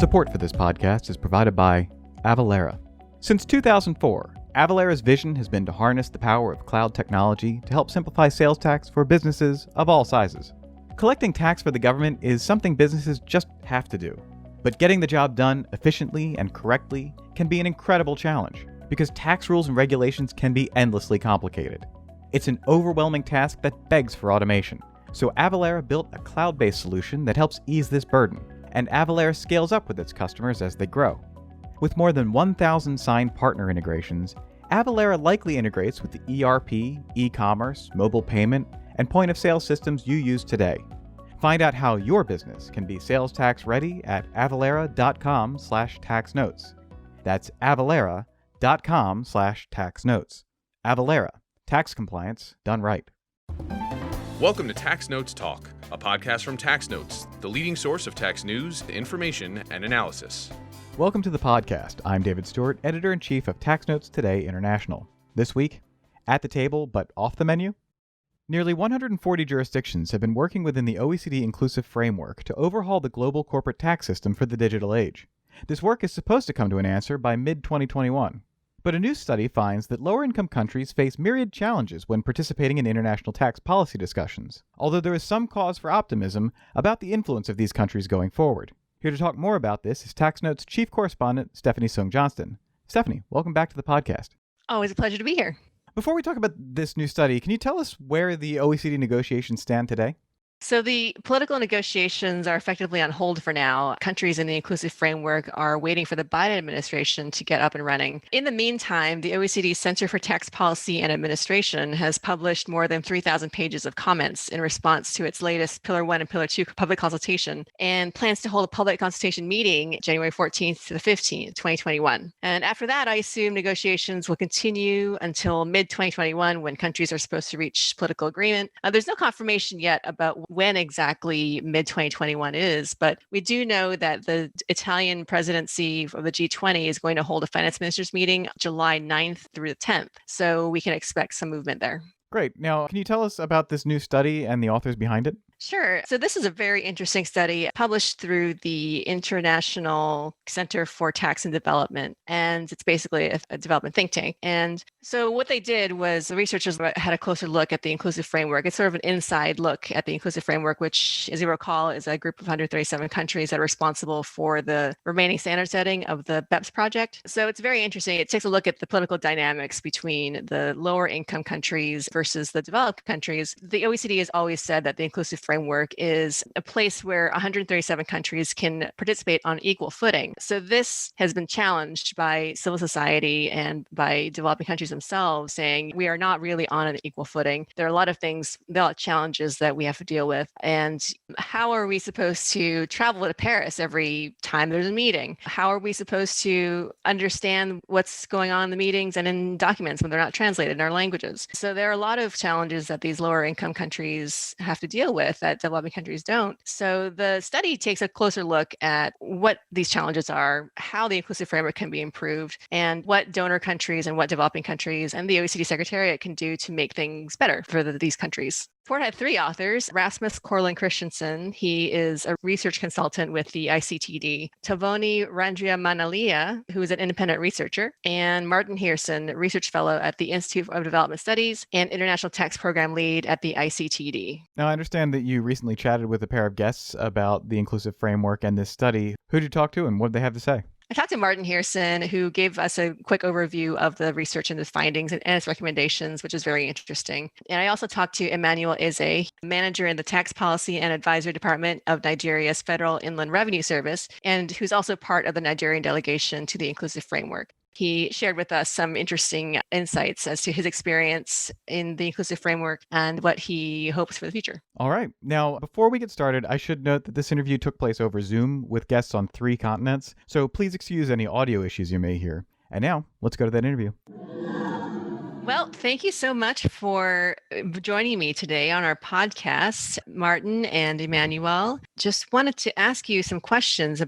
Support for this podcast is provided by Avalara. Since 2004, Avalara's vision has been to harness the power of cloud technology to help simplify sales tax for businesses of all sizes. Collecting tax for the government is something businesses just have to do. But getting the job done efficiently and correctly can be an incredible challenge, because tax rules and regulations can be endlessly complicated. It's an overwhelming task that begs for automation. So Avalara built a cloud-based solution that helps ease this burden, and Avalara scales up with its customers as they grow. With more than 1,000 signed partner integrations, Avalara likely integrates with the ERP, e-commerce, mobile payment, and point-of-sale systems you use today. Find out how your business can be sales tax ready at avalara.com/taxnotes. That's avalara.com/taxnotes. Avalara, tax compliance done right. Welcome to Tax Notes Talk, a podcast from Tax Notes, the leading source of tax news, information, and analysis. Welcome to the podcast. I'm David Stewart, Editor-in-Chief of Tax Notes Today International. This week, at the table but off the menu? Nearly 140 jurisdictions have been working within the OECD Inclusive Framework to overhaul the global corporate tax system for the digital age. This work is supposed to come to an answer by mid-2021. But a new study finds that lower-income countries face myriad challenges when participating in international tax policy discussions, although there is some cause for optimism about the influence of these countries going forward. Here to talk more about this is Tax Notes Chief Correspondent Stephanie Sung-Johnston. Stephanie, welcome back to the podcast. Always a pleasure to be here. Before we talk about this new study, can you tell us where the OECD negotiations stand today? So the political negotiations are effectively on hold for now. Countries in the inclusive framework are waiting for the Biden administration to get up and running. In the meantime, the OECD Center for Tax Policy and Administration has published more than 3,000 pages of comments in response to its latest Pillar 1 and Pillar 2 public consultation, and plans to hold a public consultation meeting January 14th to the 15th, 2021. And after that, I assume negotiations will continue until mid-2021, when countries are supposed to reach political agreement. There's no confirmation yet about when exactly mid-2021 is, but we do know that the Italian presidency of the G20 is going to hold a finance ministers meeting July 9th through the 10th. So we can expect some movement there. Great. Now, can you tell us about this new study and the authors behind it? Sure. So this is a very interesting study published through the International Center for Tax and Development, and it's basically a development think tank. And so what they did was the researchers had a closer look at the inclusive framework. It's sort of an inside look at the inclusive framework, which, as you recall, is a group of 137 countries that are responsible for the remaining standard setting of the BEPS project. So it's very interesting. It takes a look at the political dynamics between the lower income countries versus the developed countries. The OECD has always said that the inclusive framework is a place where 137 countries can participate on equal footing. So this has been challenged by civil society and by developing countries themselves, saying we are not really on an equal footing. There are a lot of things, there are challenges that we have to deal with. And how are we supposed to travel to Paris every time there's a meeting? How are we supposed to understand what's going on in the meetings and in documents when they're not translated in our languages? So there are a lot of challenges that these lower income countries have to deal with that developing countries don't. So the study takes a closer look at what these challenges are, how the inclusive framework can be improved, and what donor countries and what developing countries and the OECD Secretariat can do to make things better for these countries. The report had 3 authors: Rasmus Korlund Christensen, he is a research consultant with the ICTD; Tavoni Randriamanalia, who is an independent researcher; and Martin Hearson, research fellow at the Institute of Development Studies and International Tax Program Lead at the ICTD. Now, I understand that you recently chatted with a pair of guests about the inclusive framework and this study. Who did you talk to and what did they have to say? I talked to Martin Hearson, who gave us a quick overview of the research and the findings and its recommendations, which is very interesting. And I also talked to Emmanuel, manager in the Tax Policy and Advisory Department of Nigeria's Federal Inland Revenue Service, and who's also part of the Nigerian delegation to the Inclusive Framework. He shared with us some interesting insights as to his experience in the inclusive framework and what he hopes for the future. All right. Now, before we get started, I should note that this interview took place over Zoom with guests on 3 continents, so please excuse any audio issues you may hear. And now, let's go to that interview. Well, thank you so much for joining me today on our podcast, Martin and Emmanuel. Just wanted to ask you some questions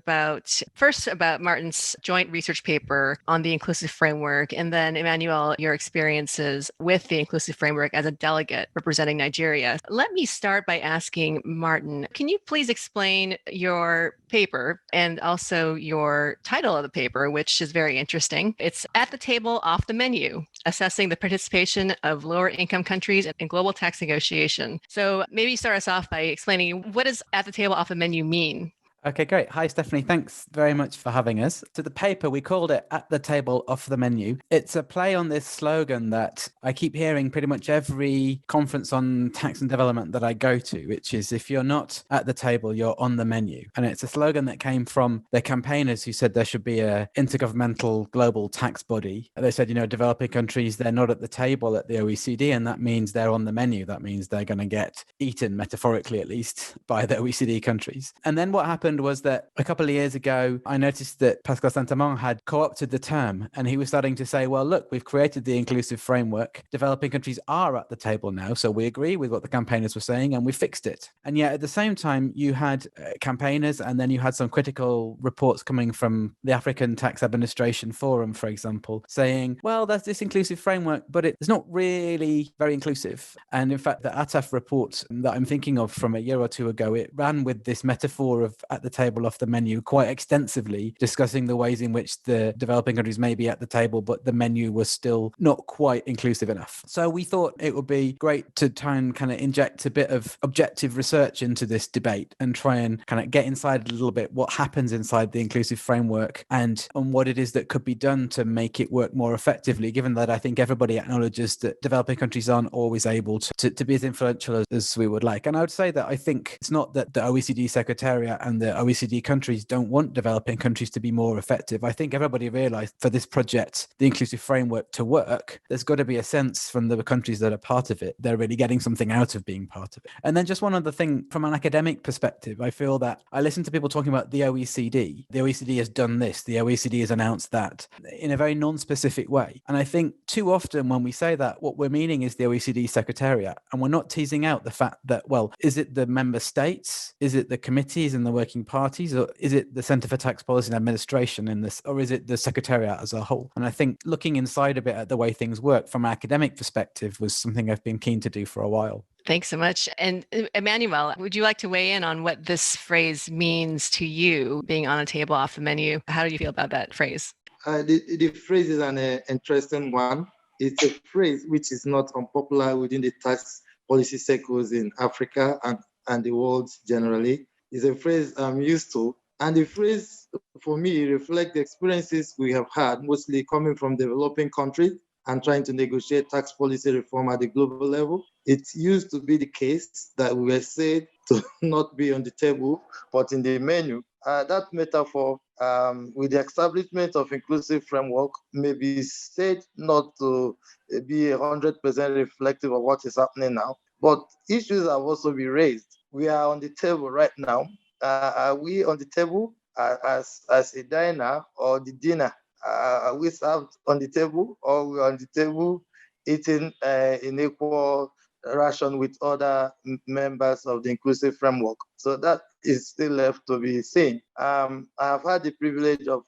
first about Martin's joint research paper on the inclusive framework, and then Emmanuel, your experiences with the inclusive framework as a delegate representing Nigeria. Let me start by asking Martin, can you please explain your paper and also your title of the paper, which is very interesting. It's At the Table, Off the Menu, Assessing the Participation of Lower Income Countries in Global Tax Negotiation. So maybe start us off by explaining, what does at the table, off the menu mean? Okay, great. Hi, Stephanie. Thanks very much for having us. So the paper, we called it At the Table, Off the Menu. It's a play on this slogan that I keep hearing pretty much every conference on tax and development that I go to, which is, if you're not at the table, you're on the menu. And it's a slogan that came from the campaigners who said there should be an intergovernmental global tax body. They said, developing countries, they're not at the table at the OECD, and that means they're on the menu. That means they're going to get eaten, metaphorically at least, by the OECD countries. And then what happened was that a couple of years ago, I noticed that Pascal Saint-Amand had co-opted the term, and he was starting to say, well, look, we've created the inclusive framework. Developing countries are at the table now, so we agree with what the campaigners were saying, and we fixed it. And yet at the same time, you had campaigners, and then you had some critical reports coming from the African Tax Administration Forum, for example, saying, well, there's this inclusive framework, but it's not really very inclusive. And in fact, the ATAF report that I'm thinking of from a year or two ago, it ran with this metaphor of at the table, off the menu quite extensively, discussing the ways in which the developing countries may be at the table, but the menu was still not quite inclusive enough. So we thought it would be great to try and kind of inject a bit of objective research into this debate and try and kind of get inside a little bit what happens inside the inclusive framework and on what it is that could be done to make it work more effectively, given that I think everybody acknowledges that developing countries aren't always able to be as influential as we would like. And I would say that I think it's not that the OECD Secretariat and the OECD countries don't want developing countries to be more effective. I think everybody realized for this project, the inclusive framework to work, there's got to be a sense from the countries that are part of it, they're really getting something out of being part of it. And then just one other thing, from an academic perspective, I feel that I listen to people talking about the OECD. The OECD has done this, the OECD has announced that in a very non-specific way. And I think too often when we say that, what we're meaning is the OECD Secretariat, and we're not teasing out the fact that, well, is it the member states? Is it the committees and the working parties, or is it the Centre for Tax Policy and Administration in this, or is it the Secretariat as a whole? And I think looking inside a bit at the way things work from an academic perspective was something I've been keen to do for a while. Thanks so much. And Emmanuel, would you like to weigh in on what this phrase means to you, being on a table, off the menu? How do you feel about that phrase? The phrase is an interesting one. It's a phrase which is not unpopular within the tax policy circles in Africa and the world generally. It's a phrase I'm used to. And the phrase, for me, reflects the experiences we have had, mostly coming from developing countries and trying to negotiate tax policy reform at the global level. It used to be the case that we were said to not be on the table, but in the menu. That metaphor, with the establishment of inclusive framework, may be said not to be 100% reflective of what is happening now. But issues have also been raised. We are on the table right now. Are we on the table as a diner or the dinner? Are we served on the table, or we're on the table eating in equal ration with other members of the inclusive framework? So that is still left to be seen. I've had the privilege of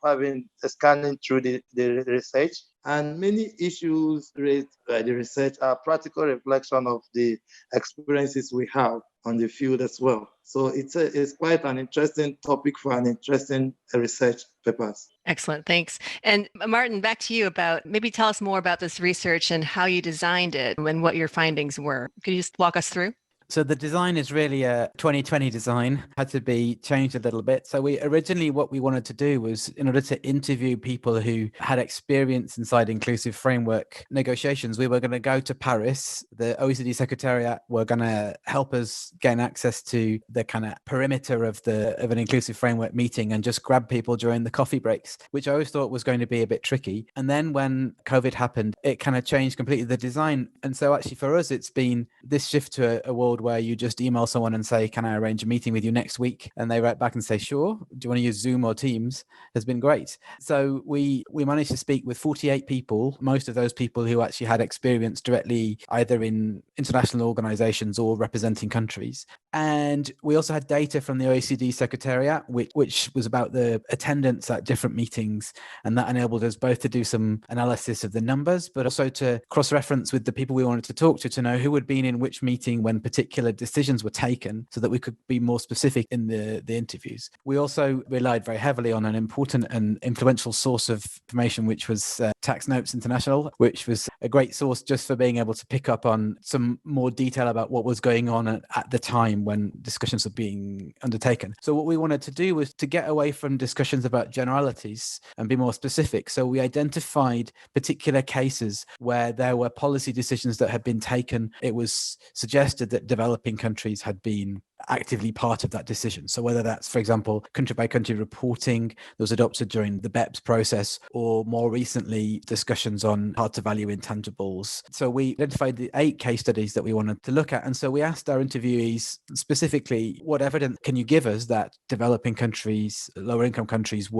scanning through the research, and many issues raised by the research are practical reflection of the experiences we have on the field as well. So it's quite an interesting topic for an interesting research papers. Excellent, thanks. And Martin, back to you maybe tell us more about this research and how you designed it and what your findings were. Could you just walk us through? So the design is really a 2020 design, had to be changed a little bit. So what we wanted to do was, in order to interview people who had experience inside inclusive framework negotiations, we were going to go to Paris. The OECD Secretariat were going to help us gain access to the kind of perimeter of an inclusive framework meeting and just grab people during the coffee breaks, which I always thought was going to be a bit tricky. And then when COVID happened, it kind of changed completely the design. And so actually for us, it's been this shift to a world world where you just email someone and say, can I arrange a meeting with you next week? And they write back and say, sure. Do you want to use Zoom or Teams? Has been great. So we managed to speak with 48 people, most of those people who actually had experience directly either in international organizations or representing countries. And we also had data from the OECD Secretariat, which was about the attendance at different meetings. And that enabled us both to do some analysis of the numbers, but also to cross-reference with the people we wanted to talk to know who had been in which meeting when particular decisions were taken, so that we could be more specific in the interviews. We also relied very heavily on an important and influential source of information, which was Tax Notes International, which was a great source just for being able to pick up on some more detail about what was going on at the time when discussions were being undertaken. So what we wanted to do was to get away from discussions about generalities and be more specific. So we identified particular cases where there were policy decisions that had been taken. It was suggested that developing countries had been actively part of that decision. So whether that's, for example, country by country reporting that was adopted during the BEPS process, or more recently discussions on hard to value intangibles. So we identified the 8 case studies that we wanted to look at. And so we asked our interviewees specifically, what evidence can you give us that developing countries, lower income countries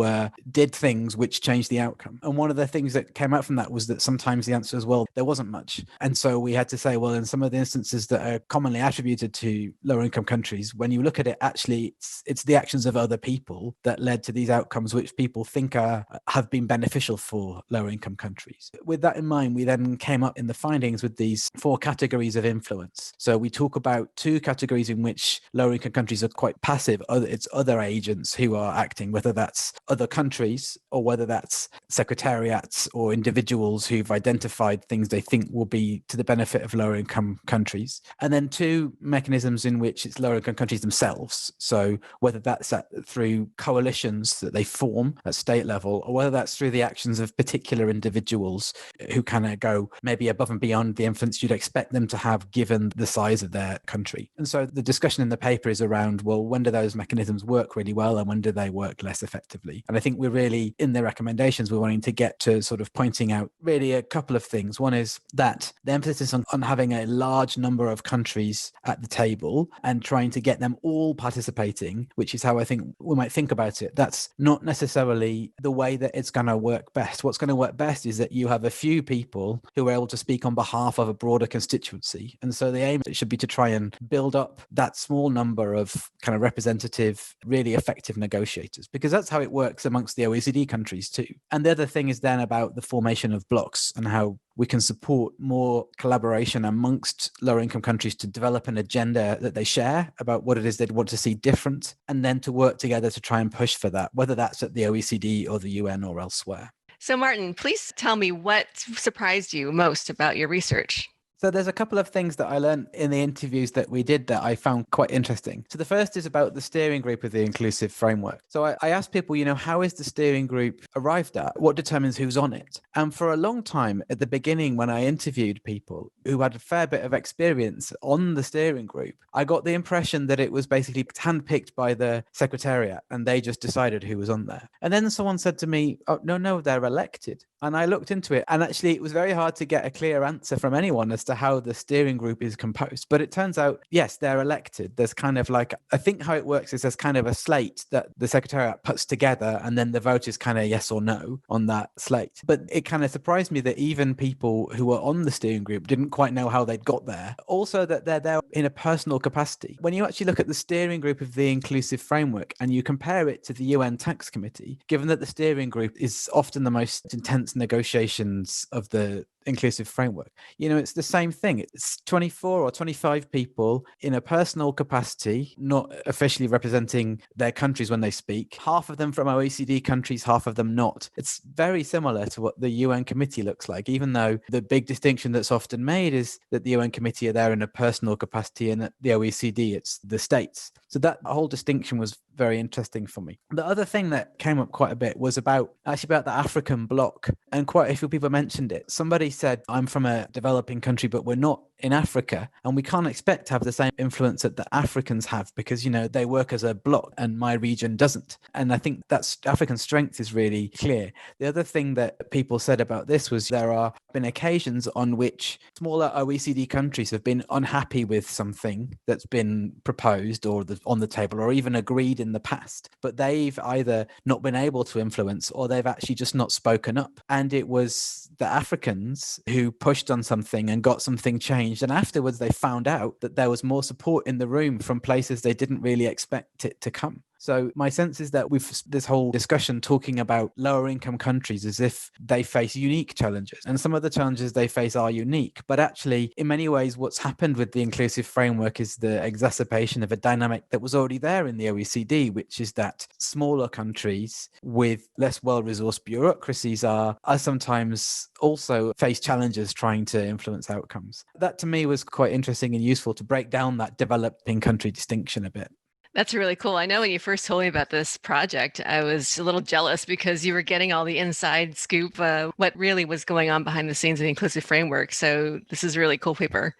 did things which changed the outcome? And one of the things that came out from that was that sometimes the answer is, well, there wasn't much. And so we had to say, well, in some of the instances that are commonly attributed to lower income countries, when you look at it, actually, it's the actions of other people that led to these outcomes, which people think have been beneficial for lower income countries. With that in mind, we then came up in the findings with these 4 categories of influence. So we talk about 2 categories in which lower income countries are quite passive. It's other agents who are acting, whether that's other countries or whether that's secretariats or individuals who've identified things they think will be to the benefit of lower income countries. And then 2 mechanisms in which it's lower income countries themselves. So whether that's through coalitions that they form at state level, or whether that's through the actions of particular individuals who kind of go maybe above and beyond the influence you'd expect them to have given the size of their country. And so the discussion in the paper is around, well, when do those mechanisms work really well and when do they work less effectively? And I think we're really, in the recommendations, we're wanting to get to sort of pointing out really a couple of things. One is that the emphasis on having a large number of countries at the table and trying to get them all participating, which is how I think we might think about it. That's not necessarily the way that it's going to work best. What's going to work best is that you have a few people who are able to speak on behalf of a broader constituency. And so the aim should be to try and build up that small number of kind of representative, really effective negotiators, because that's how it works amongst the OECD countries too. And the other thing is then about the formation of blocks and how we can support more collaboration amongst lower income countries to develop an agenda that they share about what it is they'd want to see different, and then to work together to try and push for that, whether that's at the OECD or the UN or elsewhere. So Martin, please tell me what surprised you most about your research. So there's a couple of things that I learned in the interviews that we did that I found quite interesting. So the first is about the steering group of the inclusive framework. So I asked people, how is the steering group arrived at? What determines who's on it? And for a long time at the beginning, when I interviewed people who had a fair bit of experience on the steering group, I got the impression that it was basically handpicked by the secretariat and they just decided who was on there. And then someone said to me, oh, no, they're elected. And I looked into it, and actually it was very hard to get a clear answer from anyone as to how the steering group is composed. But it turns out, yes, they're elected. There's kind of like, I think how it works is there's kind of a slate that the secretariat puts together, and then the vote is kind of yes or no on that slate. But it kind of surprised me that even people who were on the steering group didn't quite know how they'd got there. Also that they're there in a personal capacity. When you actually look at the steering group of the inclusive framework and you compare it to the UN Tax Committee, given that the steering group is often the most intense negotiations of the inclusive framework, it's the same thing. It's 24 or 25 people in a personal capacity, not officially representing their countries when they speak, half of them from OECD countries, half of them not. It's very similar to what the UN committee looks like, even though the big distinction that's often made is that the UN committee are there in a personal capacity and at the OECD it's the states. So that whole distinction was very interesting for me. The other thing that came up quite a bit was about the African bloc, and quite a few people mentioned it. Somebody said, I'm from a developing country, but we're not in Africa, and we can't expect to have the same influence that the Africans have because, they work as a bloc and my region doesn't. And I think that's African strength is really clear. The other thing that people said about this was there are been occasions on which smaller OECD countries have been unhappy with something that's been proposed or on the table or even agreed in the past, but they've either not been able to influence or they've actually just not spoken up. And it was the Africans who pushed on something and got something changed. And afterwards, they found out that there was more support in the room from places they didn't really expect it to come. So my sense is that we've this whole discussion talking about lower income countries as if they face unique challenges. And some of the challenges they face are unique. But actually, in many ways, what's happened with the inclusive framework is the exacerbation of a dynamic that was already there in the OECD, which is that smaller countries with less well-resourced bureaucracies are sometimes also face challenges trying to influence outcomes. That to me was quite interesting and useful to break down that developing country distinction a bit. That's really cool. I know when you first told me about this project, I was a little jealous because you were getting all the inside scoop, what really was going on behind the scenes of the inclusive framework. So this is a really cool paper.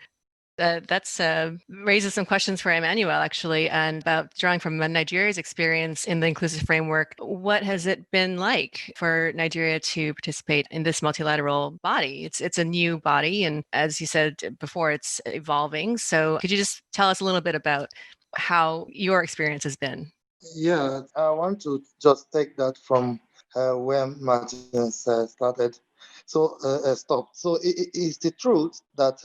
That's raises some questions for Emmanuel, actually, and about drawing from Nigeria's experience in the inclusive framework. What has it been like for Nigeria to participate in this multilateral body? It's a new body, and as you said before, it's evolving. So could you just tell us a little bit about how your experience has been? Yeah, I want to just take that from where Martin started. So stopped. So it's the truth that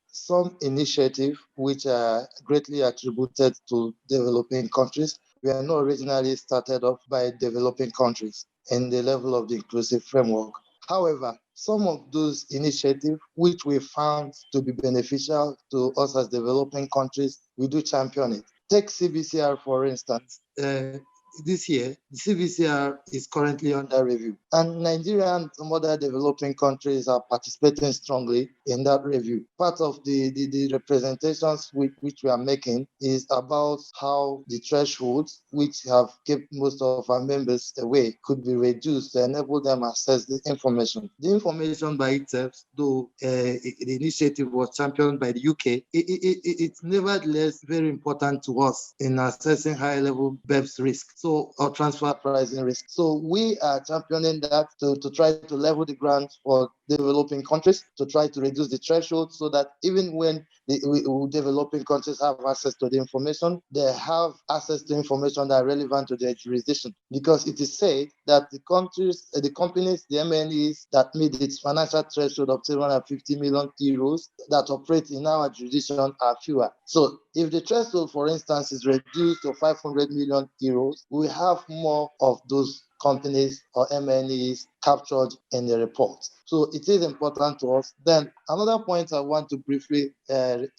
some initiative which are greatly attributed to developing countries were not originally started off by developing countries in the level of the inclusive framework. However, some of those initiatives which we found to be beneficial to us as developing countries, we do champion it. Take CBCR, for instance. This year, the CBCR is currently under review. And Nigeria and some other developing countries are participating strongly in that review. Part of the representations which we are making is about how the thresholds, which have kept most of our members away, could be reduced to enable them access the information. The information by itself, though the initiative was championed by the UK, it's nevertheless very important to us in assessing high-level BEPS risk. Or transfer pricing risk. So we are championing that to try to level the ground for developing countries, to try to reduce the threshold so that even when the developing countries have access to the information, they have access to information that are relevant to their jurisdiction. Because it is said that the countries, the companies, the MNEs that meet its financial threshold of 750 million euros that operate in our jurisdiction are fewer. So if the threshold, for instance, is reduced to 500 million euros, we have more of those companies or MNEs captured in the report. So it is important to us. Then another point I want to briefly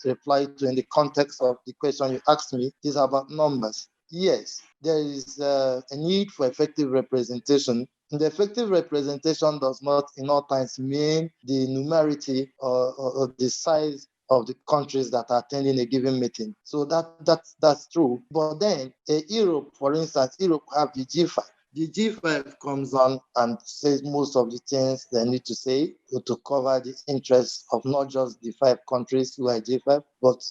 reply to in the context of the question you asked me is about numbers. Yes, there is a need for effective representation. And the effective representation does not in all times mean the numerity or the size of the countries that are attending a given meeting. So that's true. But then Europe, for instance, Europe have the G5. The G5 comes on and says most of the things they need to say to cover the interests of not just the 5 countries who are G5, but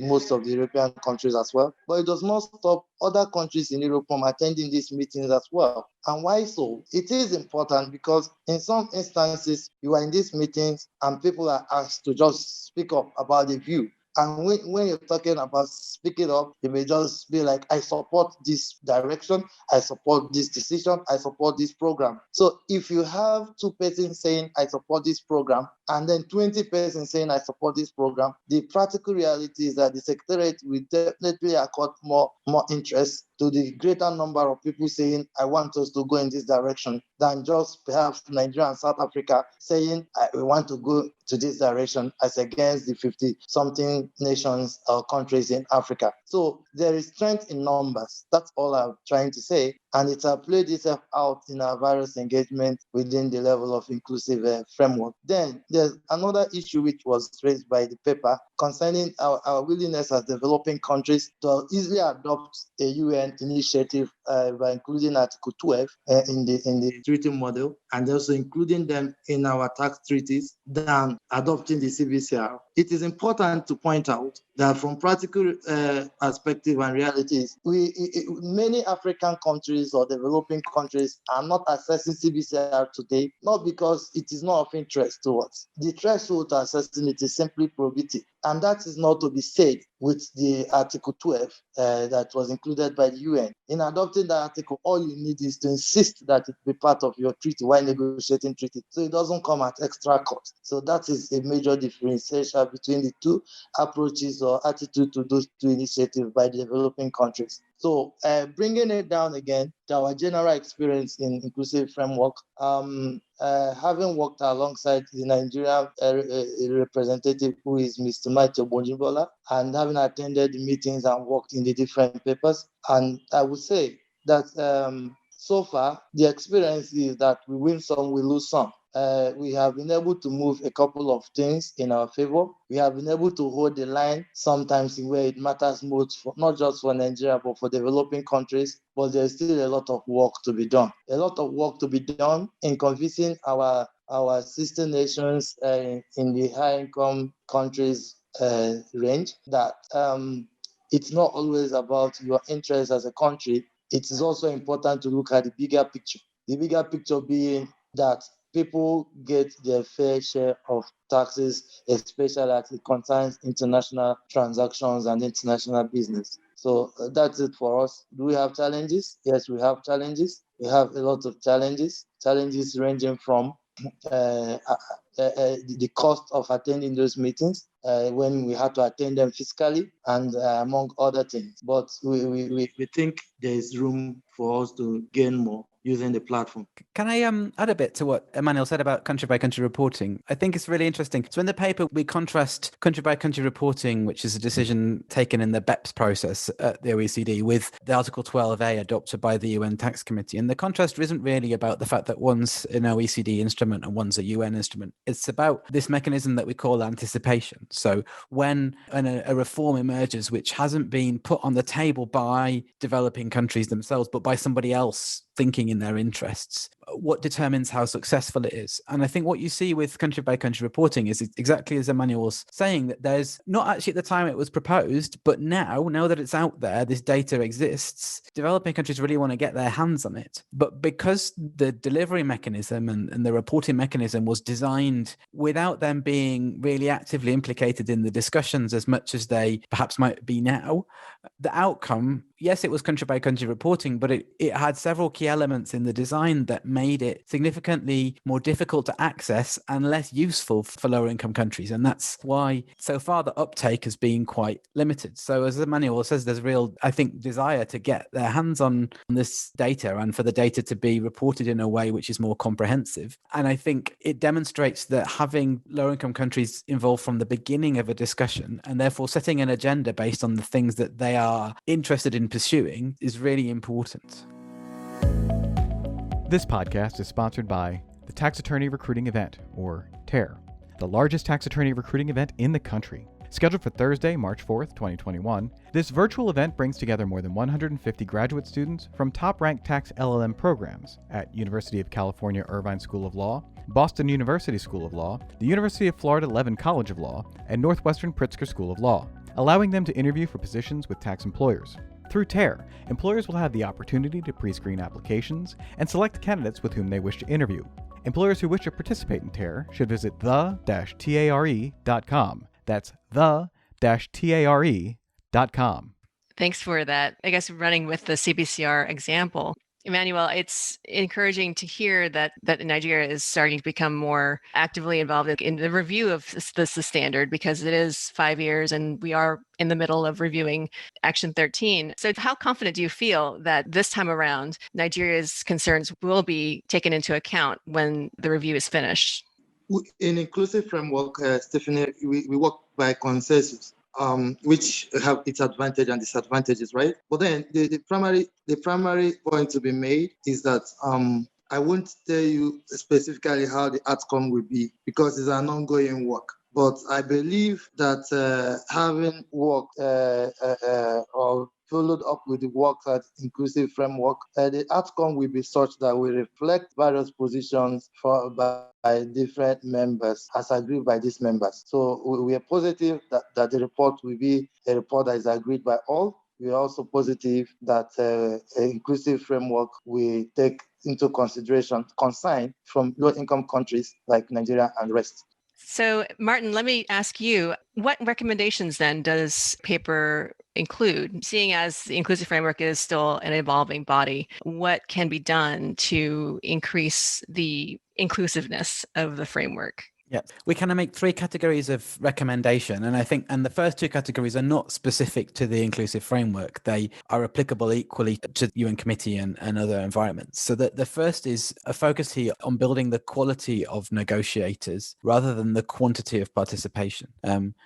most of the European countries as well. But it does not stop other countries in Europe from attending these meetings as well. And why so? It is important because in some instances, you are in these meetings and people are asked to just speak up about the view. And when you're talking about speaking up, you may just be like, I support this direction, I support this decision, I support this program. So if you have 2 persons saying, I support this program, and then 20 persons saying, I support this program, the practical reality is that the Secretariat will definitely accord more interest to the greater number of people saying, I want us to go in this direction, than just perhaps Nigeria and South Africa saying, we want to go to this direction as against the 50-something nations or countries in Africa. So there is strength in numbers. That's all I'm trying to say. and it has played itself out in our various engagements within the level of inclusive framework. Then there's another issue which was raised by the paper concerning our willingness as developing countries to easily adopt a UN initiative by including Article 12 in the treaty model, and also including them in our tax treaties than adopting the CBCR. It is important to point out that from practical perspective and realities, many African countries or developing countries are not accessing CBCR today, not because it is not of interest to us. The threshold to accessing it is simply prohibitive. And that is not to be said with the Article 12 that was included by the UN. In adopting that article, all you need is to insist that it be part of your treaty while negotiating treaty, so it doesn't come at extra cost. So that is a major differentiation between the two approaches or attitude to those two initiatives by the developing countries. So bringing it down again to our general experience in inclusive framework, having worked alongside the Nigerian representative, who is Mr. Maito Bonjibola, and having attended the meetings and worked in the different papers, and I would say that so far the experience is that we win some, we lose some. We have been able to move a couple of things in our favor. We have been able to hold the line sometimes in where it matters most, for, not just for Nigeria, but for developing countries. But there's still a lot of work to be done. A lot of work to be done in convincing our sister nations in the high-income countries range that it's not always about your interest as a country. It is also important to look at the bigger picture. The bigger picture being that people get their fair share of taxes, especially as it concerns international transactions and international business. So that's it for us. Do we have challenges? Yes, we have challenges. We have a lot of challenges ranging from the cost of attending those meetings when we had to attend them physically and among other things. But we think there is room for us to gain more using the platform. Can I add a bit to what Emmanuel said about country by country reporting? I think it's really interesting. So in the paper, we contrast country by country reporting, which is a decision taken in the BEPS process at the OECD, with the Article 12A adopted by the UN Tax Committee. And the contrast isn't really about the fact that one's an OECD instrument and one's a UN instrument. It's about this mechanism that we call anticipation. So when a reform emerges, which hasn't been put on the table by developing countries themselves, but by somebody else thinking in their interests, what determines how successful it is? And I think what you see with country by country reporting is exactly as Emmanuel was saying, that there's not actually at the time it was proposed, but now that it's out there, this data exists, developing countries really want to get their hands on it. But because the delivery mechanism and the reporting mechanism was designed without them being really actively implicated in the discussions as much as they perhaps might be now, the outcome, yes, it was country by country reporting, but it had several key elements in the design that made it significantly more difficult to access and less useful for lower income countries. And that's why so far the uptake has been quite limited. So as Emmanuel says, there's real, I think, desire to get their hands on this data and for the data to be reported in a way which is more comprehensive. And I think it demonstrates that having lower income countries involved from the beginning of a discussion and therefore setting an agenda based on the things that they are interested in pursuing is really important. This podcast is sponsored by the Tax Attorney Recruiting Event, or TARE, the largest tax attorney recruiting event in the country. Scheduled for Thursday, March 4th, 2021, this virtual event brings together more than 150 graduate students from top-ranked tax LLM programs at University of California Irvine School of Law, Boston University School of Law, the University of Florida Levin College of Law, and Northwestern Pritzker School of Law, allowing them to interview for positions with tax employers. Through TARE, employers will have the opportunity to pre-screen applications and select candidates with whom they wish to interview. Employers who wish to participate in TARE should visit the-tare.com. That's the-tare.com. Thanks for that. I guess running with the CBCR example, Emmanuel, it's encouraging to hear that Nigeria is starting to become more actively involved in the review of the standard, because it is 5 years and we are in the middle of reviewing Action 13. So how confident do you feel that this time around, Nigeria's concerns will be taken into account when the review is finished? In inclusive framework, Stephanie, we work by consensus. which have its advantage and disadvantages, right? But then the primary point to be made is that I won't tell you specifically how the outcome will be because it's an ongoing work. But I believe that having worked or followed up with the work at inclusive framework, the outcome will be such that we reflect various positions by different members as agreed by these members. So we are positive that the report will be a report that is agreed by all. We are also positive that an inclusive framework will take into consideration consign from low-income countries like Nigeria and rest. So, Martin, let me ask you, what recommendations then does paper include? Seeing as the inclusive framework is still an evolving body, what can be done to increase the inclusiveness of the framework? Yeah, we kind of make three categories of recommendation. And I think, and the first two categories are not specific to the inclusive framework. They are applicable equally to the UN committee and other environments. So the first is a focus here on building the quality of negotiators rather than the quantity of participation.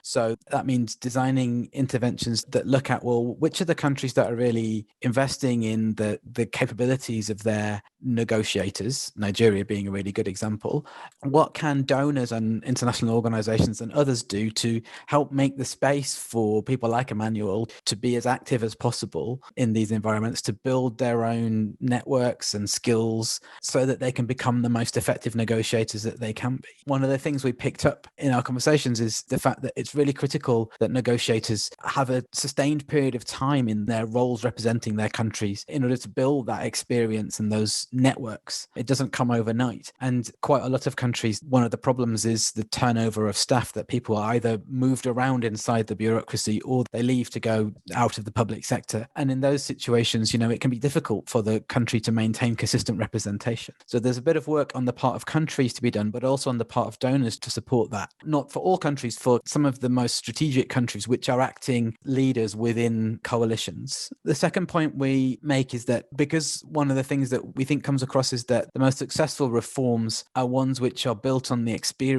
So that means designing interventions that look at, well, which are the countries that are really investing in the capabilities of their negotiators, Nigeria being a really good example. What can donors and international organizations and others do to help make the space for people like Emmanuel to be as active as possible in these environments, to build their own networks and skills so that they can become the most effective negotiators that they can be? One of the things we picked up in our conversations is the fact that it's really critical that negotiators have a sustained period of time in their roles representing their countries in order to build that experience and those networks. It doesn't come overnight. And quite a lot of countries, one of the problems is the turnover of staff, that people are either moved around inside the bureaucracy or they leave to go out of the public sector. And in those situations, it can be difficult for the country to maintain consistent representation. So there's a bit of work on the part of countries to be done, but also on the part of donors to support that. Not for all countries, for some of the most strategic countries which are acting leaders within coalitions. The second point we make is that because one of the things that we think comes across is that the most successful reforms are ones which are built on the experience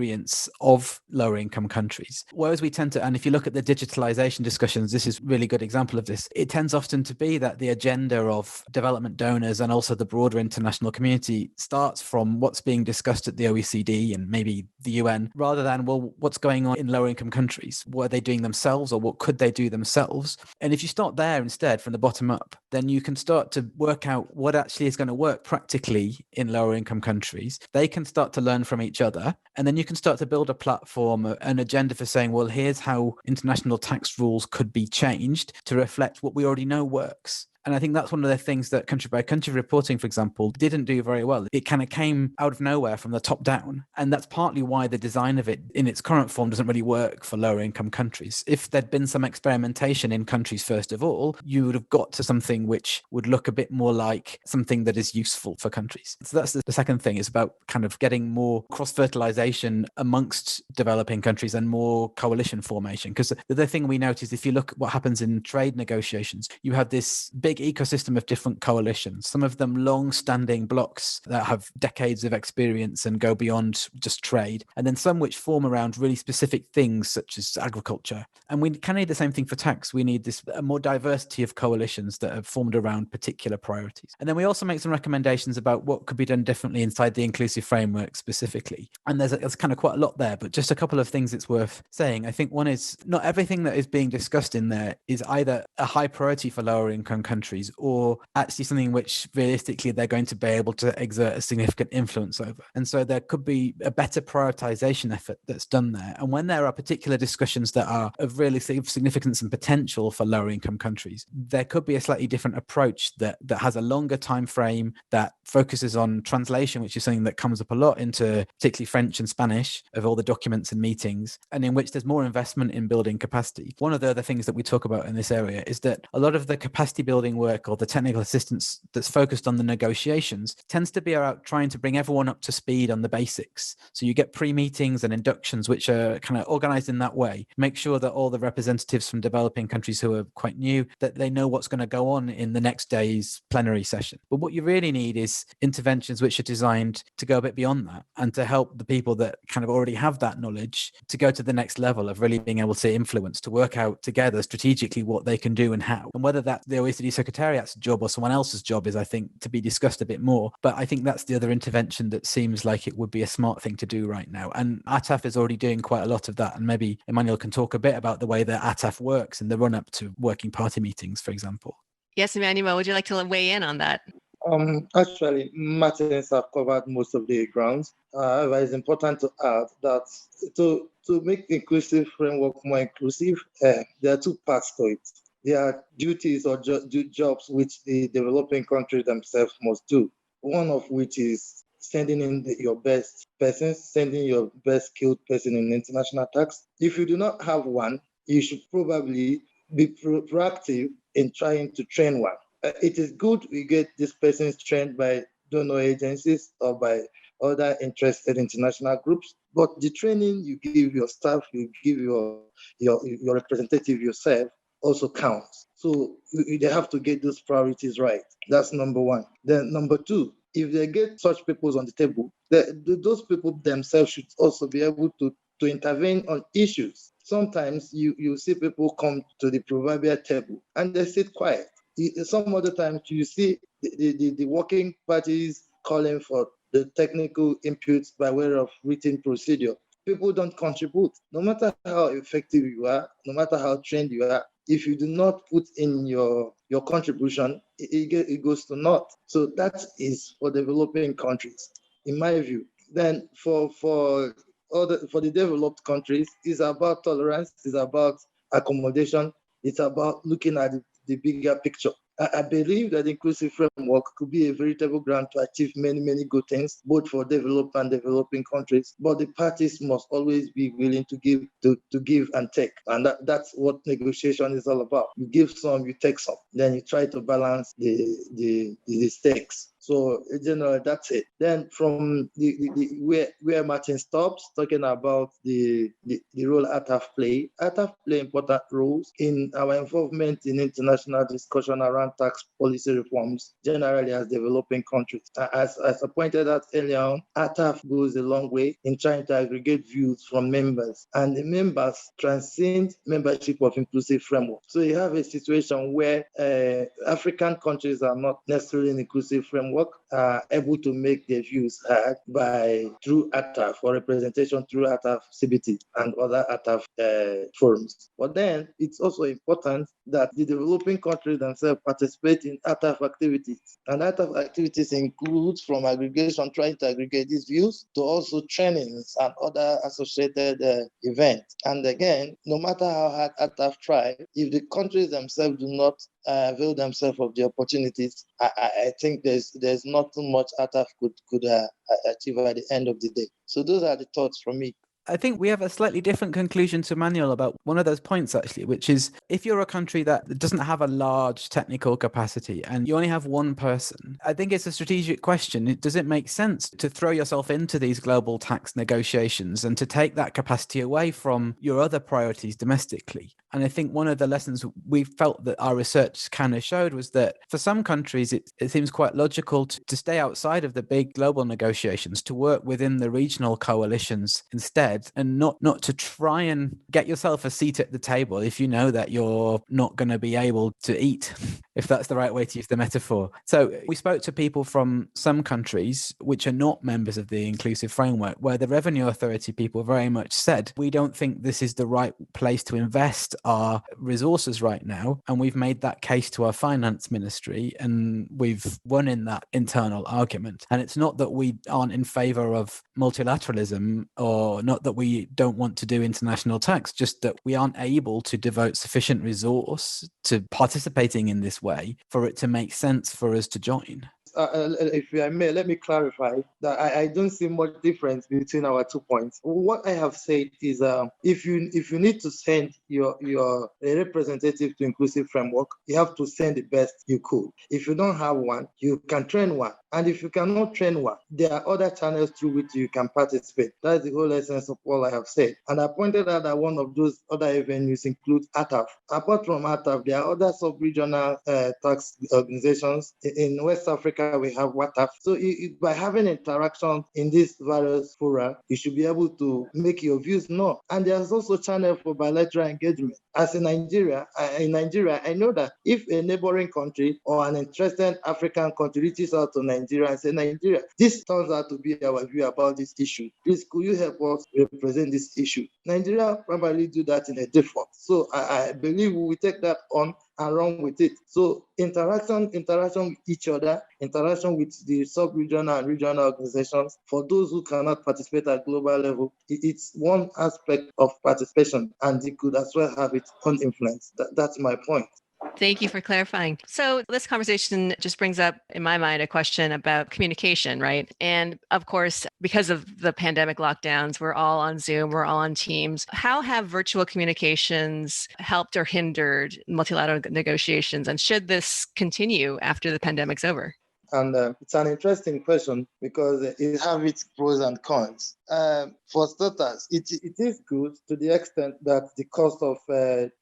of lower income countries. Whereas we tend to, and if you look at the digitalization discussions, this is a really good example of this, it tends often to be that the agenda of development donors and also the broader international community starts from what's being discussed at the OECD and maybe the UN, rather than, well, what's going on in lower income countries? What are they doing themselves, or what could they do themselves? And if you start there instead from the bottom up, then you can start to work out what actually is going to work practically in lower income countries. They can start to learn from each other. And then you can start to build a platform, an agenda for saying, well, here's how international tax rules could be changed to reflect what we already know works. And I think that's one of the things that country by country reporting, for example, didn't do very well. It kind of came out of nowhere from the top down. And that's partly why the design of it in its current form doesn't really work for lower income countries. If there'd been some experimentation in countries, first of all, you would have got to something which would look a bit more like something that is useful for countries. So that's the second thing, is about kind of getting more cross-fertilization amongst developing countries and more coalition formation. Because the other thing we notice, if you look at what happens in trade negotiations, you have this big ecosystem of different coalitions, some of them long-standing blocks that have decades of experience and go beyond just trade, and then some which form around really specific things such as agriculture. And we kind of need the same thing for tax. We need a more diversity of coalitions that have formed around particular priorities. And then we also make some recommendations about what could be done differently inside the inclusive framework specifically. And there's kind of quite a lot there, but just a couple of things it's worth saying. I think one is, not everything that is being discussed in there is either a high priority for lower income countries or actually something which realistically they're going to be able to exert a significant influence over. And so there could be a better prioritization effort that's done there. And when there are particular discussions that are of really significance and potential for lower income countries, there could be a slightly different approach that has a longer time frame, that focuses on translation, which is something that comes up a lot into particularly French and Spanish of all the documents and meetings, and in which there's more investment in building capacity. One of the other things that we talk about in this area is that a lot of the capacity building framework or the technical assistance that's focused on the negotiations tends to be about trying to bring everyone up to speed on the basics. So you get pre-meetings and inductions, which are kind of organized in that way. Make sure that all the representatives from developing countries who are quite new, that they know what's going to go on in the next day's plenary session. But what you really need is interventions which are designed to go a bit beyond that and to help the people that kind of already have that knowledge to go to the next level of really being able to influence, to work out together strategically what they can do and how. And whether that's the OECD Secretariat's job or someone else's job is, I think, to be discussed a bit more. But I think that's the other intervention that seems like it would be a smart thing to do right now. And ATAF is already doing quite a lot of that. And maybe Emmanuel can talk a bit about the way that ATAF works in the run-up to working party meetings, for example. Yes, Emmanuel, would you like to weigh in on that? Actually, Martins have covered most of the grounds. However, it's important to add that to make the inclusive framework more inclusive, there are two parts to it. There are duties or jobs which the developing countries themselves must do. One of which is sending in your best person, sending your best skilled person in international tax. If you do not have one, you should probably be proactive in trying to train one. It is good we get these persons trained by donor agencies or by other interested international groups, but the training you give your staff, you give your representative yourself also counts. So they have to get those priorities right. That's number one. Then number two, if they get such people on the table, those people themselves should also be able to intervene on issues. Sometimes you see people come to the proverbial table and they sit quiet. Some other times you see the working parties calling for the technical inputs by way of written procedure. People don't contribute. No matter how effective you are, no matter how trained you are, if you do not put in your contribution, it goes to naught. So that is for developing countries, in my view. Then for the developed countries, it's about tolerance, it's about accommodation, it's about looking at the bigger picture. I believe that the inclusive framework could be a veritable ground to achieve many, many good things, both for developed and developing countries. But the parties must always be willing to give and take. And that's what negotiation is all about. You give some, you take some. Then you try to balance the stakes. So in general, that's it. Then from where Martin stops, talking about the role ATAF play important roles in our involvement in international discussion around tax policy reforms, generally as developing countries. As I pointed out earlier on, ATAF goes a long way in trying to aggregate views from members, and the members transcend membership of inclusive framework. So you have a situation where African countries are not necessarily in inclusive framework, are able to make their views heard through ATAF or representation through ATAF CBT and other ATAF forums. But then it's also important that the developing countries themselves participate in ATAF activities. And ATAF activities include from aggregation, trying to aggregate these views, to also trainings and other associated events. And again, no matter how hard ATAF try, if the countries themselves do not avail themselves of the opportunities, I think there's not too much ATAF could achieve at the end of the day. So those are the thoughts from me. I think we have a slightly different conclusion to Emmanuel about one of those points, actually, which is if you're a country that doesn't have a large technical capacity and you only have one person, I think it's a strategic question. Does it make sense to throw yourself into these global tax negotiations and to take that capacity away from your other priorities domestically? And I think one of the lessons we felt that our research kind of showed was that for some countries, it seems quite logical to stay outside of the big global negotiations, to work within the regional coalitions instead, and not to try and get yourself a seat at the table if you know that you're not going to be able to eat, if that's the right way to use the metaphor. So we spoke to people from some countries which are not members of the inclusive framework, where the revenue authority people very much said, we don't think this is the right place to invest our resources right now. And we've made that case to our finance ministry and we've won in that internal argument. And it's not that we aren't in favor of multilateralism or not that we don't want to do international tax, just that we aren't able to devote sufficient resource to participating in this way for it to make sense for us to join. if I may, let me clarify that I don't see much difference between our 2 points. What I have said is, if you need to send your a representative to inclusive framework, you have to send the best you could. If you don't have one, you can train one. And if you cannot train one, there are other channels through which you can participate. That's the whole essence of all I have said. And I pointed out that one of those other avenues includes ATAF. Apart from ATAF, there are other sub-regional tax organizations. In West Africa, we have WATAF. So by having interaction in these various fora, you should be able to make your views known. And there's also channel for bilateral engagement. As in Nigeria, I know that if a neighboring country or an interested African country reaches out to Nigeria and say, Nigeria, this turns out to be our view about this issue. Please, could you help us represent this issue? Nigeria probably do that in a default. So I believe we will take that on and run with it. So interaction with each other, interaction with the sub-regional and regional organizations, for those who cannot participate at global level, it's one aspect of participation, and it could as well have its own influence. That's my point. Thank you for clarifying. So this conversation just brings up, in my mind, a question about communication, right? And of course, because of the pandemic lockdowns, we're all on Zoom, we're all on Teams. How have virtual communications helped or hindered multilateral negotiations? And should this continue after the pandemic's over? And it's an interesting question because it has its pros and cons. For starters, it is good to the extent that the cost of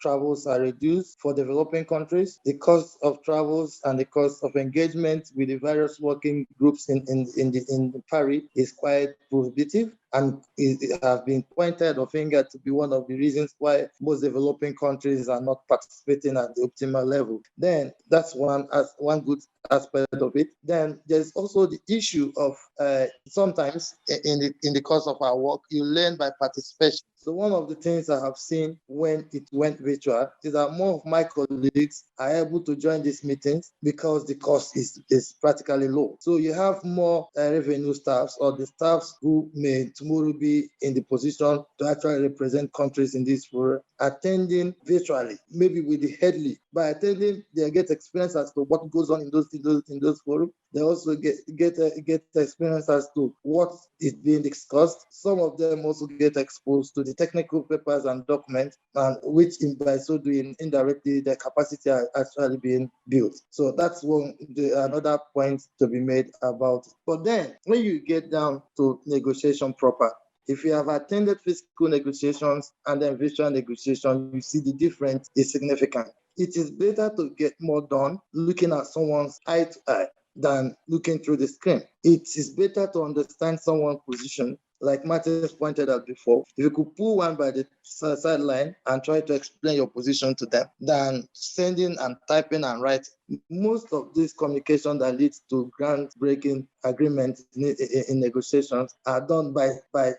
travels are reduced for developing countries. The cost of travels and the cost of engagement with the various working groups in Paris is quite prohibitive, and it has been pointed or fingered to be one of the reasons why most developing countries are not participating at the optimal level. Then that's one good aspect of it. Then there's also the issue of sometimes in the course of our work, you learn by participation. So one of the things I have seen when it went virtual is that more of my colleagues are able to join these meetings because the cost is practically low. So you have more revenue staffs, or the staffs who may tomorrow be in the position to actually represent countries in this forum, attending virtually, maybe with the head lead. By attending, they get experience as to what goes on in those forums. They also get experience as to what is being discussed. Some of them also get exposed to the technical papers and documents, and which by so doing indirectly their capacity are actually being built. So that's another point to be made about it. But then when you get down to negotiation proper, if you have attended physical negotiations and then virtual negotiations, you see the difference is significant. It is better to get more done looking at someone's eye to eye than looking through the screen. It is better to understand someone's position, like Martin pointed out before. If you could pull one by the sideline and try to explain your position to them, than sending and typing and writing. Most of this communication that leads to groundbreaking agreements in negotiations are done by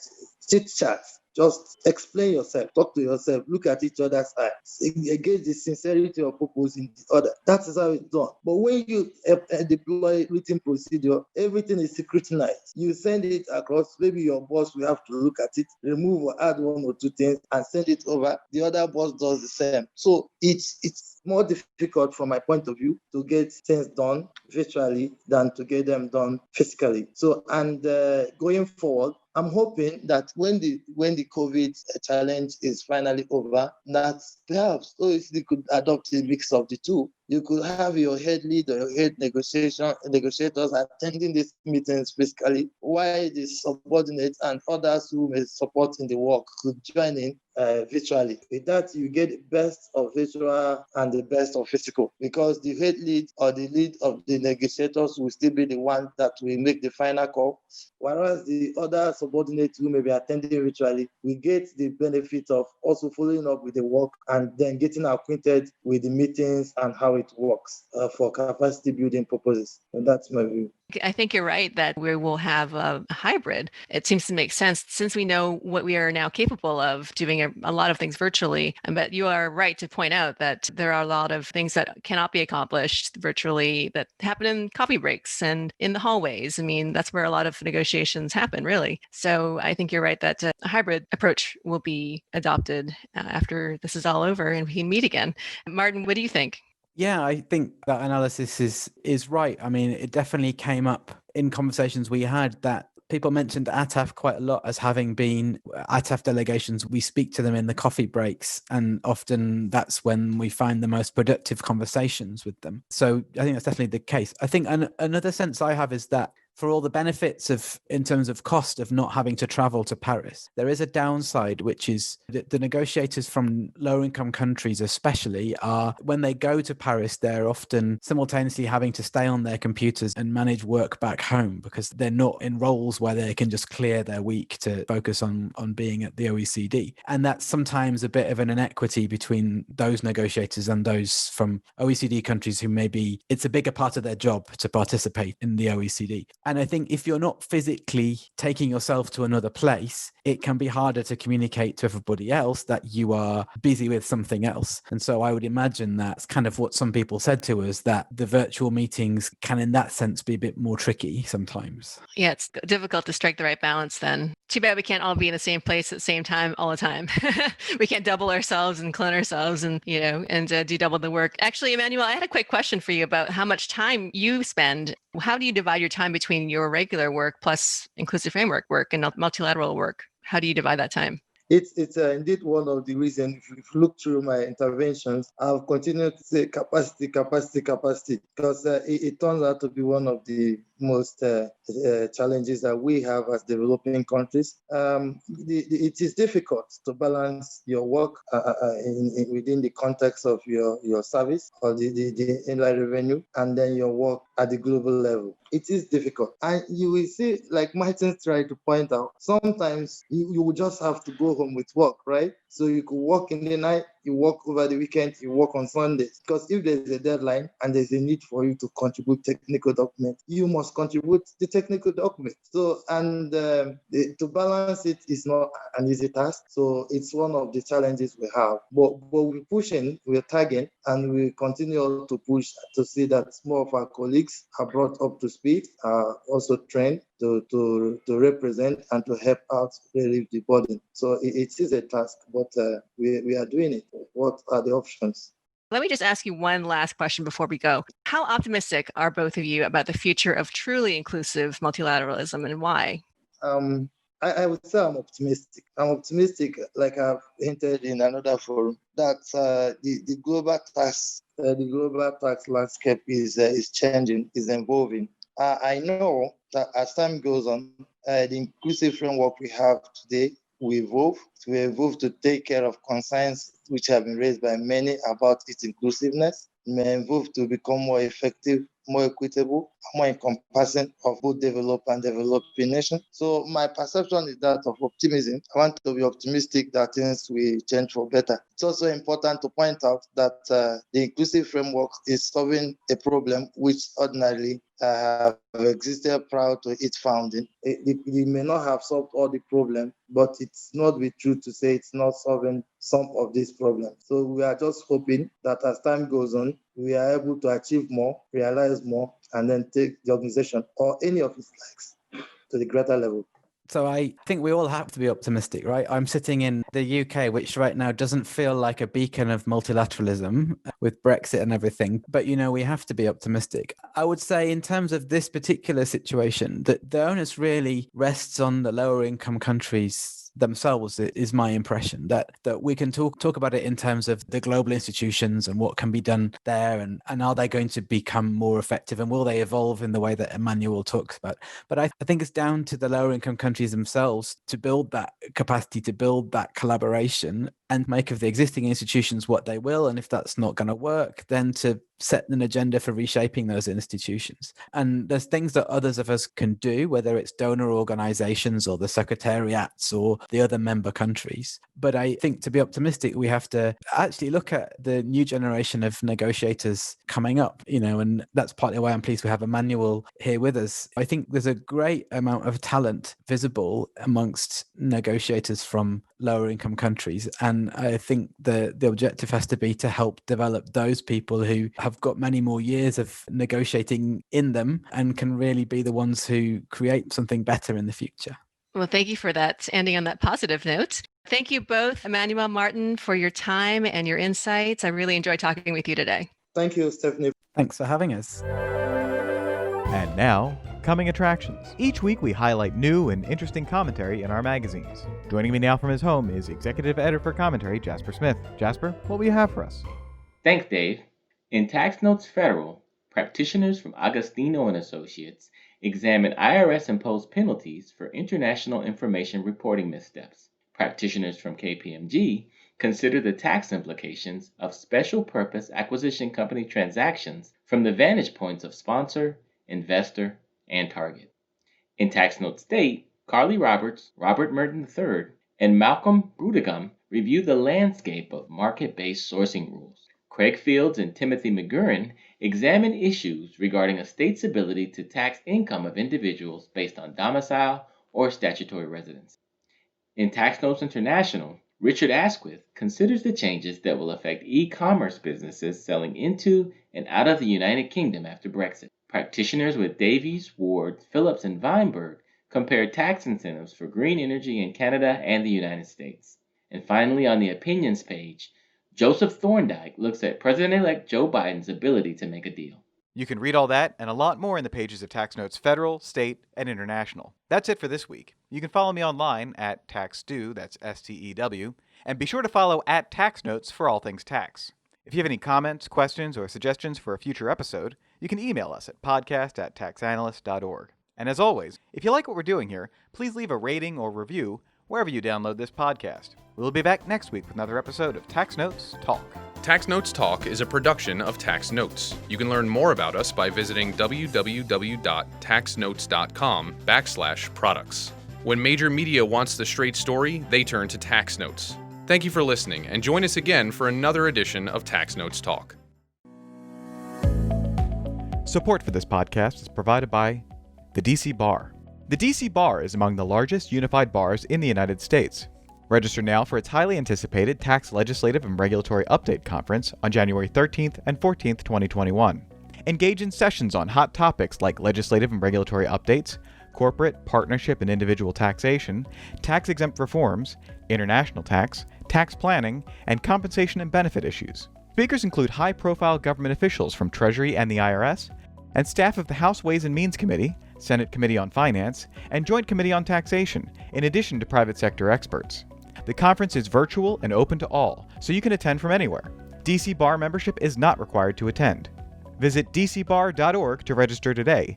chit chats. Just explain yourself, talk to yourself, look at each other's eyes, engage the sincerity of purpose in the other. That is how it's done. But when you deploy written procedure, everything is scrutinized. You send it across, maybe your boss will have to look at it, remove or add one or two things and send it over. The other boss does the same. So it's more difficult from my point of view to get things done virtually than to get them done physically. So, and going forward, I'm hoping that when the COVID challenge is finally over, that perhaps OECD could adopt a mix of the two. You could have your head lead or your head negotiators attending these meetings physically, while the subordinates and others who may support in the work could join in virtually. With that, you get the best of virtual and the best of physical, because the head lead or the lead of the negotiators will still be the one that will make the final call, whereas the other subordinates who may be attending virtually will get the benefit of also following up with the work and then getting acquainted with the meetings and how it works for capacity building purposes. And that's my view. I think you're right that we will have a hybrid. It seems to make sense since we know what we are now capable of doing a lot of things virtually. But you are right to point out that there are a lot of things that cannot be accomplished virtually that happen in coffee breaks and in the hallways. I mean, that's where a lot of negotiations happen, really. So I think you're right that a hybrid approach will be adopted after this is all over and we can meet again. Martin, what do you think? Yeah, I think that analysis is right. I mean, it definitely came up in conversations we had that people mentioned ATAF quite a lot as having been ATAF delegations. We speak to them in the coffee breaks, and often that's when we find the most productive conversations with them. So I think that's definitely the case. I think another sense I have is that for all the benefits of, in terms of cost of not having to travel to Paris, there is a downside, which is that the negotiators from lower income countries especially are, when they go to Paris, they're often simultaneously having to stay on their computers and manage work back home because they're not in roles where they can just clear their week to focus on being at the OECD. And that's sometimes a bit of an inequity between those negotiators and those from OECD countries who maybe it's a bigger part of their job to participate in the OECD. And I think if you're not physically taking yourself to another place, it can be harder to communicate to everybody else that you are busy with something else. And so I would imagine that's kind of what some people said to us, that the virtual meetings can in that sense be a bit more tricky sometimes. Yeah, it's difficult to strike the right balance then. Too bad we can't all be in the same place at the same time all the time. We can't double ourselves and clone ourselves and, do double the work. Actually, Emmanuel, I had a quick question for you about how much time you spend. How do you divide your time between your regular work plus inclusive framework work and multilateral work? How do you divide that time? It's indeed one of the reasons. If you look through my interventions, I've continued to say capacity, because it turns out to be one of the most challenges that we have as developing countries. It is difficult to balance your work within the context of your service or the inland revenue, and then your work at the global level. It is difficult. And you will see, like Martin tried to point out, sometimes you will just have to go home with work, right? So you could work in the night, you work over the weekend, you work on Sundays. Because if there's a deadline and there's a need for you to contribute technical documents, you must contribute the technical document. So, and to balance it is not an easy task. So it's one of the challenges we have. But we're pushing, we're tagging, and we continue to push to see that more of our colleagues are brought up to speed, are also trained to represent and to help out relieve the burden. So it is a task, but we are doing it. What are the options? Let me just ask you one last question before we go. How optimistic are both of you about the future of truly inclusive multilateralism, and why? I would say I'm optimistic. I'm optimistic, like I've hinted in another forum, that the global tax landscape is changing, is evolving. I know that as time goes on, the inclusive framework we have today will evolve. It will evolve to take care of concerns which have been raised by many about its inclusiveness. It may evolve to become more effective, more equitable, more encompassing of both developed and developing nations. So my perception is that of optimism. I want to be optimistic that things will change for better. It's also important to point out that the inclusive framework is solving a problem which ordinarily have existed prior to its founding. It may not have solved all the problems, but it's not be true to say it's not solving some of these problems. So we are just hoping that as time goes on, we are able to achieve more, realize more, and then take the organization or any of its likes to the greater level. So I think we all have to be optimistic, right? I'm sitting in the UK, which right now doesn't feel like a beacon of multilateralism with Brexit and everything. But, we have to be optimistic. I would say in terms of this particular situation, that the onus really rests on the lower income countries themselves, is my impression, that we can talk about it in terms of the global institutions and what can be done there, and are they going to become more effective, and will they evolve in the way that Emmanuel talks about. But I think it's down to the lower income countries themselves to build that capacity, to build that collaboration, and make of the existing institutions what they will. And if that's not going to work, then to set an agenda for reshaping those institutions. And there's things that others of us can do, whether it's donor organizations or the secretariats or the other member countries. But I think to be optimistic, we have to actually look at the new generation of negotiators coming up, and that's partly why I'm pleased we have Emmanuel here with us. I think there's a great amount of talent visible amongst negotiators from lower income countries. And I think the objective has to be to help develop those people who have got many more years of negotiating in them and can really be the ones who create something better in the future. Well, thank you for that, ending on that positive note. Thank you both, Emmanuel, Martin, for your time and your insights. I really enjoyed talking with you today. Thank you, Stephanie. Thanks for having us. And now, coming attractions. Each week we highlight new and interesting commentary in our magazines. Joining me now from his home is Executive Editor for Commentary, Jasper Smith. Jasper, what will you have for us? Thanks, Dave. In Tax Notes Federal, practitioners from Agostino and Associates examine IRS-imposed penalties for international information reporting missteps. Practitioners from KPMG consider the tax implications of special purpose acquisition company transactions from the vantage points of sponsor, investor, and target. In Tax Notes State, Carly Roberts, Robert Merton III, and Malcolm Brudigam review the landscape of market-based sourcing rules. Craig Fields and Timothy McGurran examine issues regarding a state's ability to tax income of individuals based on domicile or statutory residence. In Tax Notes International, Richard Asquith considers the changes that will affect e-commerce businesses selling into and out of the United Kingdom after Brexit. Practitioners with Davies, Ward, Phillips, and Weinberg compare tax incentives for green energy in Canada and the United States. And finally, on the opinions page, Joseph Thorndike looks at President-elect Joe Biden's ability to make a deal. You can read all that and a lot more in the pages of Tax Notes Federal, State, and International. That's it for this week. You can follow me online at TaxStew, that's S-T-E-W, and be sure to follow at Tax Notes for all things tax. If you have any comments, questions, or suggestions for a future episode, you can email us at podcast@taxanalyst.org. And as always, if you like what we're doing here, please leave a rating or review wherever you download this podcast. We'll be back next week with another episode of Tax Notes Talk. Tax Notes Talk is a production of Tax Notes. You can learn more about us by visiting www.taxnotes.com/products. When major media wants the straight story, they turn to Tax Notes. Thank you for listening, and join us again for another edition of Tax Notes Talk. Support for this podcast is provided by the DC Bar. The DC Bar is among the largest unified bars in the United States. Register now for its highly anticipated Tax Legislative and Regulatory Update Conference on January 13th and 14th, 2021. Engage in sessions on hot topics like legislative and regulatory updates, corporate, partnership, and individual taxation, tax-exempt reforms, international tax, tax planning, and compensation and benefit issues. Speakers include high-profile government officials from Treasury and the IRS, and staff of the House Ways and Means Committee, Senate Committee on Finance, and Joint Committee on Taxation, in addition to private sector experts. The conference is virtual and open to all, so you can attend from anywhere. DC Bar membership is not required to attend. Visit dcbar.org to register today.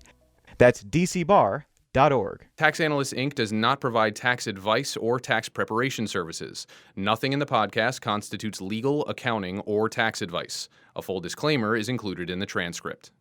That's dcbar.org. Tax Analyst Inc. does not provide tax advice or tax preparation services. Nothing in the podcast constitutes legal, accounting, or tax advice. A full disclaimer is included in the transcript.